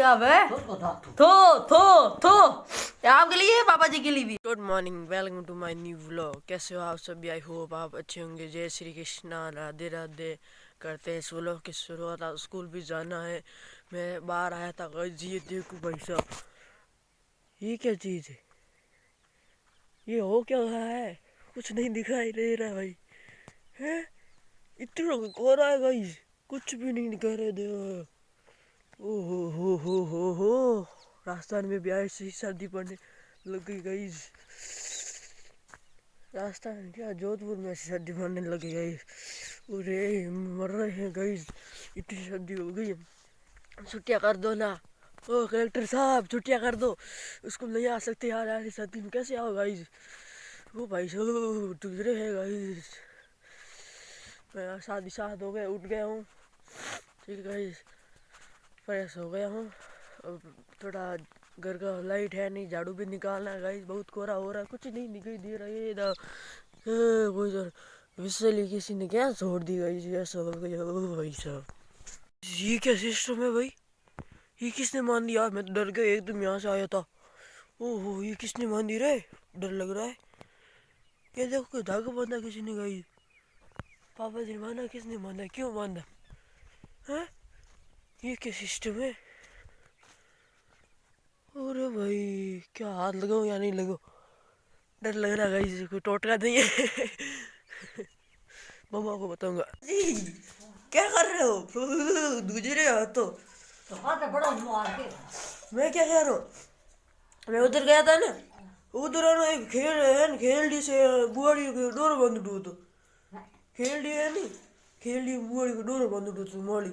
क्या है थो थो थो आपके लिए पापा जी के लिए भी। Good morning, welcome to my new vlog. कैसे हो आप सभी? आई होप आप अच्छे होंगे। जय श्री कृष्णा, राधे राधे। करते हैं व्लॉग की शुरुआत। आज स्कूल भी जाना है। मैं बाहर आया था गाइस, ये देखो भाई साहब, ये क्या चीज़ है? ये हो क्या रहा है? कुछ नहीं दिखाई दे रहा भाई। है इतना कोहरा है गाइस, कुछ भी नहीं दिखा रहे। देखो, ओहो हो, राजस्थान में भी ऐसे ही सर्दी पड़ने लग गई गाइस। राजस्थान क्या, जोधपुर में ऐसी सर्दी पड़ने लगी गाइस। अरे मर रहे हैं गाइस, इतनी सर्दी हो गई। छुट्टियां कर दो ना, ओ कलेक्टर साहब छुट्टियां कर दो, स्कूल नहीं आ सकते यार, यार सर्दी में कैसे आओ गाइस। वो भाई साहब दूसरे है गाइस, मैं शादी शाद हो गए, उठ गया हूँ, ठीक है गाइस, फ्रेश हो गया हूँ। अब थोड़ा घर का लाइट है नहीं, झाड़ू भी निकालना है गाइस। बहुत कोहरा हो रहा है, कुछ नहीं दिखाई दे रहा है। इधर कोई इधर विसली किसी ने क्या छोड़ दी गाइस, ऐसा हो गया। ओ भाई साहब, ये क्या सिस्टम है भाई? ये किसने मान दिया? मैं तो डर गया एकदम, यहाँ से आया था। ओहो, ये किसने मान दी रे? डर लग रहा है। क्या देखो, धागा बांधा किसी ने गाइस। पापा जी ने माना, किसने माना, क्यों बांधा है? ये क्या सिस्टम है? अरे भाई, क्या हाथ लगाओ या नहीं लगाओ, डर लग रहा है गाइस, कोई टोटका नहीं है। मम्मा को बताऊंगा। जी क्या कर रहे हो? गुजरे हो तो बड़ा मैं क्या कह रहा हूँ, मैं उधर गया था ना, उधर ना एक खेल है, खेल डी से बुआड़ी को डोर बंद डू तो खेल डी है नहीं, खेल डी बुआड़ी को डोर बंद डू तो माली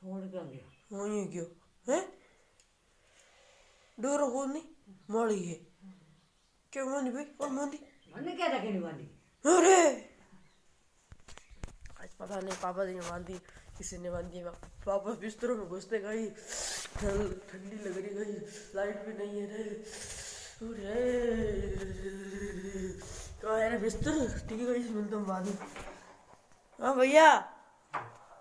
हाँ ये क्यों है? डोर कौन नहीं माली है क्या? मानी भाई, और मानी क्या था? अरे आज पता नहीं, पापा जी ने बांधी, किसी ने बांधी। पापा बिस्तरों में घुसते गई, ठंडी लग रही गई, लाइट भी नहीं है रे। अरे कहाँ है रे बिस्तर? ठीक है इसमें तुम बांधी। हाँ भैया,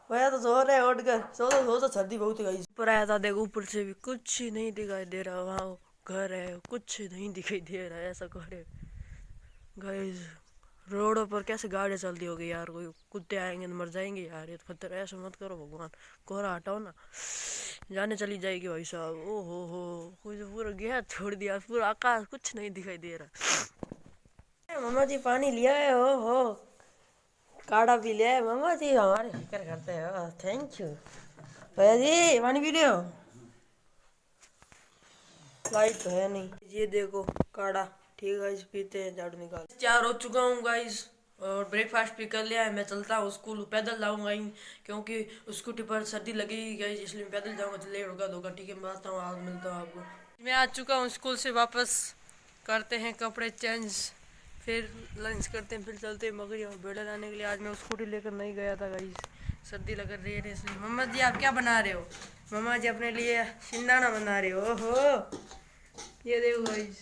भैया तो सो रहे, उठ कर सो तो सर्दी बहुत है। ऊपर आया था, देखो ऊपर से भी कुछ नहीं दिखाई दे रहा। वहाँ घर है, कुछ नहीं दिखाई दे रहा है, ऐसा करे गाइस। रोडों पर कैसे गाड़ियाँ चलती होगी यार, कोई कुत्ते आएंगे तो मर जाएंगे यार। ये तो खतर, ऐसा मत करो भगवान, कोहरा हटाओ ना, जाने चली जाएगी भाई साहब। ओ हो, कोई तो पूरा गया छोड़ दिया, पूरा आकाश कुछ नहीं दिखाई दे रहा। मामा जी पानी लिया है, हो काढ़ा पी लिया है मामा जी, हमारे फिक्र करते हो, थैंक यू। भैया जी पानी पी रहे हो? लाइट तो है नहीं, ये देखो काढ़ा, ठीक है, पीते हैं, झाड़ू निकाल। तैयार हो चुका हूँ गाइस, और ब्रेकफास्ट भी कर लिया है। मैं चलता हूँ स्कूल, पैदल जाऊँगा ही, क्योंकि स्कूटी पर सर्दी लगेगी गाइस, इसलिए मैं पैदल जाऊँगा तो लेट होगा। ठीक है, मैं आता हूँ, आज मिलता हूँ आपको। मैं आ चुका हूँ स्कूल से वापस, करते हैं कपड़े चेंज, फिर लंच करते हैं, फिर चलते हैं मगरी और बेड़ा लाने के लिए। आज मैं स्कूटी लेकर नहीं गया था गाइस, सर्दी लग रही है इसलिए। मम्मा जी आप क्या बना रहे हो? मम्मा जी अपने लिए शिंदाना बना रहे हो। ओहो, ये देखो गाइस,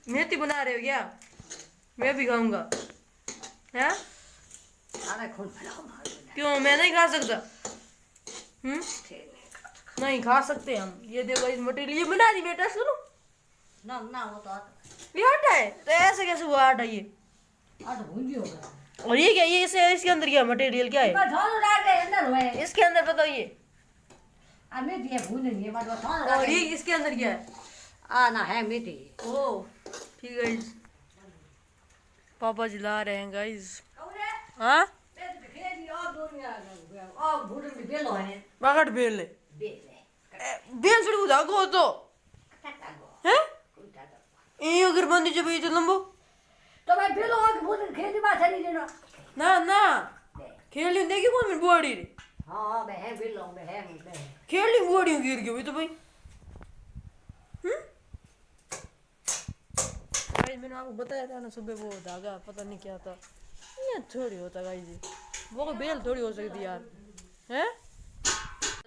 मेथी बना रहे हो क्या? मैं भी खाऊंगा है? क्यों मैं नहीं खा सकता? नहीं खा सकते हम। ये देखो इस मटेरियल, ये बना दी बेटा, सुनो ना ना, वो तो ये आटा है, तो ऐसे कैसे हुआ आटा? ये आटा भूंजी हो गया। और ये क्या, ये इसके अंदर क्या मटेरियल क्या है? इसके अंदर बताओ, ये और ये इसके अंदर क्या है? ना है मेथी। ओ ठीक है, पापा जी ला रहे हैं गाइस। हाँ पकड़ बेल ले, बेल से उदा को तो है ये अगर बंदी जब ये तो लंबो तो मैं बेलो आके भूल खेती बात नहीं लेना ना ना खेल ली देखी कौन मेरी बुआड़ी रे। हाँ मैं है बेलो मैं है खेल ली बुआड़ी गिर गई तो भाई। भाई मैंने आपको बताया था ना सुबह, वो धागा पता नहीं क्या था, ये थोड़ी होता गाइस जी, वो कोई बेल थोड़ी हो सकती यार है।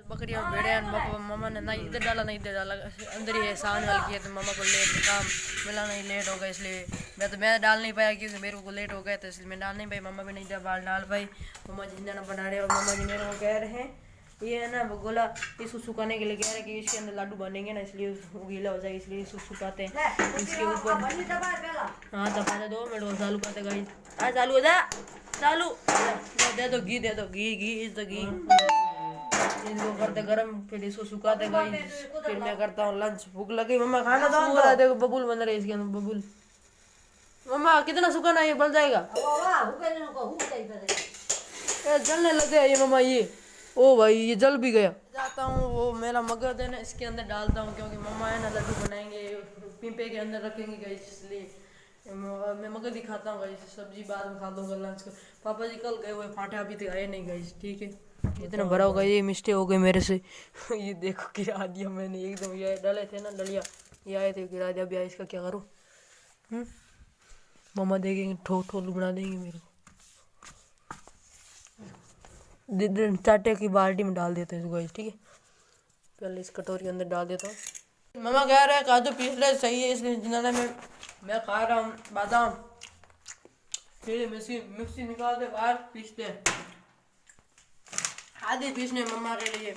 बकरियां भेड़े, मामा ने ना इधर डाला ना इधर डाला, अंदर ही है, सामने वाली की है, तो मामा को लेट काम मिला नहीं, लेट हो गया, इसलिए मैं डाल नहीं पाया, क्योंकि मेरे को लेट हो गया था, इसलिए मैं डाल नहीं पाई। मामा भी नहीं डाल पाई। मामा जी ना बना रहे, और मामा जी मेरे को कह रहे हैं ये है ना गोला इसको सुखाने के लिए कह रहे हैं कि इसके अंदर लड्डू बनेंगे ना, इसलिए वो गीला हो जाएगा, इसलिए इसको सुखाते हैं इसके ऊपर। हाँ दबा दे 2 मिनट और चालू करते गाइस। हाँ चालू हो जा, चालू दे दो घी, दे दो घी, घी इज द घी। इनको करते गरम, फिर इसको सुखाते गाइस। फिर मैं करता हूँ लंच। भूख लगी मम्मा, खाना दो। देखो बबूल बन रहे इसके अंदर, बबूल। मम्मा कितना सुखाना ये बन जाएगा? जलने लगे ये मम्मा ये। ओ भाई ये जल भी गया। जाता हूँ वो मेरा मगज है ना इसके अंदर डालता हूँ, क्योंकि मम्मा है ना लड्डू बनाएंगे पीपे के अंदर रखेंगे गाइस, इसलिए मैं मगज ही खाता हूँ गाइस। सब्जी बाद में खा दूंगा लंच को। पापा जी कल गए हुए फाटे, अभी तक आए नहीं गाइस। ठीक है इतना भरा होगा, ये मिस्टेक हो गई मेरे से। ये देखो गिरा दिया मैंने एकदम, ये डाले थे ना डलिया, ये आए थे गिरा दिया। अभी इसका क्या करूँ? मम्मा देखेंगे ठोल बना देंगे मेरे को। चाटे की बाल्टी में डाल देते हैं इसको गाइस। ठीक है पहले इस कटोरी के अंदर डाल देता हूँ। मम्मा कह रहे हैं काजू पीस ले, सही है इसलिए जिन्होंने मैं खा रहा हूँ बादाम। फिर मिक्सी निकाल दे बाहर, पीसते हैं आधी पीसने मम्मा के लिए।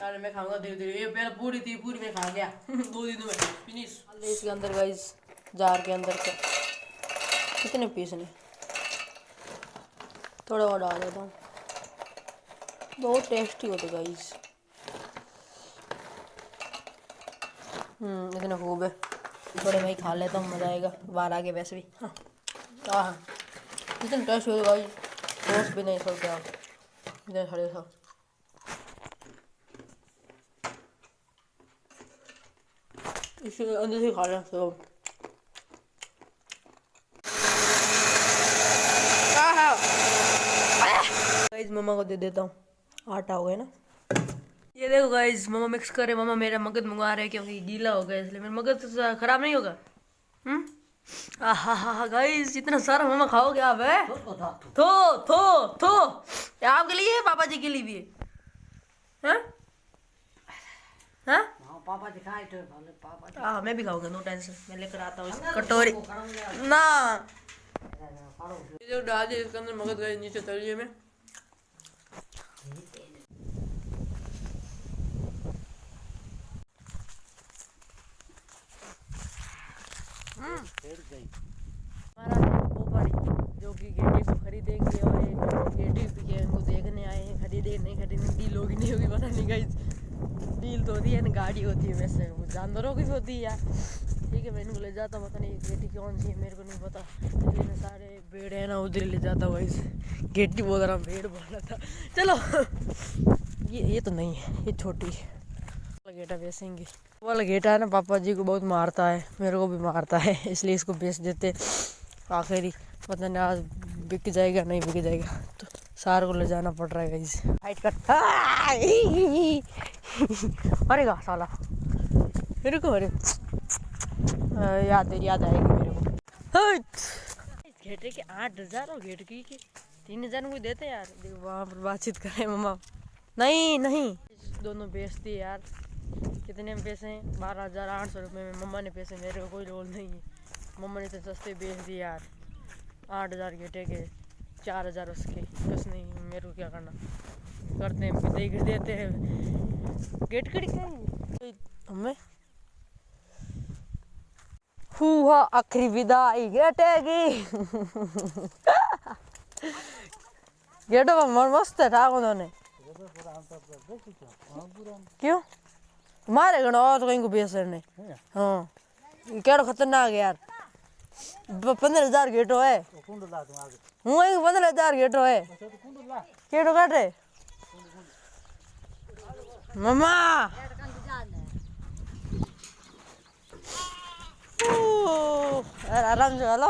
अरे मैं खाऊंगा धीरे धीरे, ये पहले पूरी थी, पूरी मैं खा गया 2 दिन में फिनिश। इसके अंदर गाइस जार के अंदर से कितने पीसने, थोड़ा और डाल देता हूँ। बहुत टेस्टी होते गाइस। इतना खूब है, थोड़े मैं ही खा लेता हूँ, मज़ा आएगा बाहर आके वैसे भी। हाँ इतना टेस्ट होते गाइस, दोस्त भी नहीं सकते आप इतने खड़े सब। इसके अंदर से खा लें सब। गाइस मम्मा को दे देता हूँ, आटा हो गया ना। ये देखो गाइस मम्मा मिक्स करे। मम्मा मेरा मगज मंगवा रहे हैं क्योंकि गीला हो गया, इसलिए मेरा मगज तो खराब नहीं होगा। आहा गाइस इतना सारा मम्मा खाओगे आप? है थो आपके लिए, पापा जी के लिए भी है। हाँ पापा जी खाए तो पापा जी। हाँ मैं भी खाऊंगा, नो टेंशन। मैं लेकर आता हूँ कटोरी ना। जो डाल दिया इसके अंदर मगज गए नीचे तलिए में। हमारा ऊपर जो कि गेटी को खरीदेंगे और ये गेटी के उनको देखने आए हैं, खरीदे नहीं खरीदे, डील होगी नहीं होगी पता नहीं गाइस। डील तो होती है ना, गाड़ी होती है वैसे, वो जानवरों की भी होती है यार। ठीक है मैं इनको ले जाता हूँ, पता नहीं गेटी कौन सी है मेरे को नहीं पता, इसलिए मैं सारे पेड़ है ना उधर ले जाता हूँ गाइस। गेटी बोल रहा हूँ, पेड़ बोल रहा था। चलो ये तो नहीं है, ये छोटी है। गेटा बेचेंगे, वाला गेटा है ना पापा जी को बहुत मारता है, मेरे को भी मारता है, इसलिए इसको बेच देते आखिरी। पता नहीं आज बिक जाएगा नहीं बिक जाएगा, तो सार को ले जाना पड़ रहा है गाइस। फाइट कर। अरे गा साला मेरे को, अरे याद आएगी मेरे को। घेटे के 8,000 और घेट की 3,000 को देते यार। देखो वहाँ पर बातचीत करें मम्मा। नहीं दोनों बेचती यार। कितने में पैसे हैं? 12,800 रुपये में मम्मा ने पैसे, मेरे को कोई रोल नहीं है। मम्मा ने तो सस्ते बेच दिए यार। 8,000 घेटे के 4,000 उसके, बस नहीं मेरे को क्या करना। करते हैं देख देते हैं गेट कड़ी हमें। हुआ आखिरी विदाई गेटे की। गेटो मस्त है था उन्होंने। क्यों मारे गणो और कहीं को बेच रहे। हाँ केड़ो खतरनाक है यार। 15,000 गेटो है। हूँ 15,000 गेटो है। केड़ो काटे मम्मा। आराम से हेलो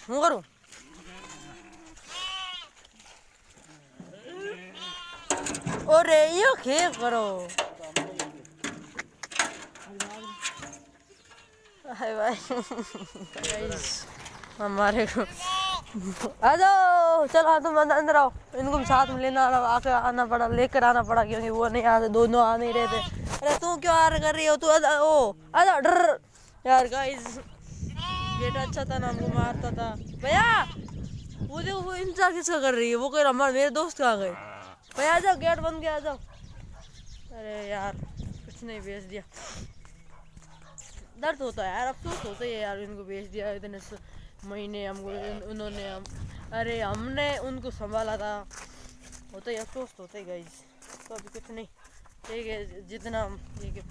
हूँ करूँ। अरे यो खेल करो भाई हमारे को आ जाओ। चलो तुम अंदर आओ, इनको भी साथ में लेना आना पड़ा, लेकर आना पड़ा क्योंकि वो नहीं आते, दोनों आ नहीं रहे थे। अरे तू क्यों आ कर रही हो? तू आ जा डर यार। गाइस गेट अच्छा था ना, हमको मारता था भैया। वो देखो वो इंतजार किसका कर रही है, वो कह रहा हमारे मेरे दोस्त कहाँ गए। भाई आ जाओ, गेट बंद किया, आ जाओ। अरे यार कुछ नहीं, भेज दिया। दर्द होता है यार, अफसोस होता है यार, इनको भेज दिया इतने महीने हमको उन्होंने अरे हमने उनको संभाला था। होता ही अफसोस होता ही गाइस। तो अभी कुछ नहीं, ठीक है, जितना ये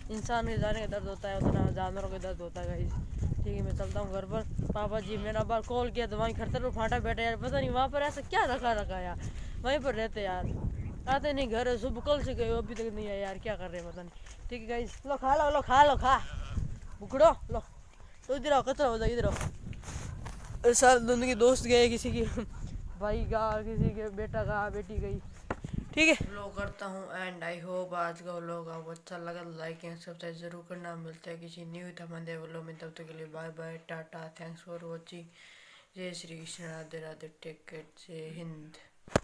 इंसान के जाने का दर्द होता है उतना जानवरों का दर्द होता है गाइस। ठीक है, मैं चलता हूँ घर पर। पापा जी मैंने बार कॉल किया तो वहीं खड़तर पर फाटा बैठा यार, पता नहीं वहाँ पर ऐसा क्या रखा यार, वहीं पर रहते यार, आते नहीं घर। सुबह कल से गए अभी तक नहीं आए यार, क्या कर रहे हैं पता नहीं। ठीक है गाइस, लो खा लो, लो खा लो, खा बुकड़ो लो। तो इधर आओ, कचरा हो जाए इधर आओ। सर उनके दोस्त गए, किसी की भाई का, किसी के बेटा का, बेटी गई। ठीक है, व्लॉग करता हूँ एंड आई होप आज का व्लॉग आपको अच्छा लगा। लाइक एंड सब्सक्राइब जरूर करना। मिलता है किसी न्यू धमाधे व्लॉग में, तब तक के लिए bye bye, tata, thanks for watching. जय श्री कृष्ण, राधे राधे, टेक केयर, जय हिंद।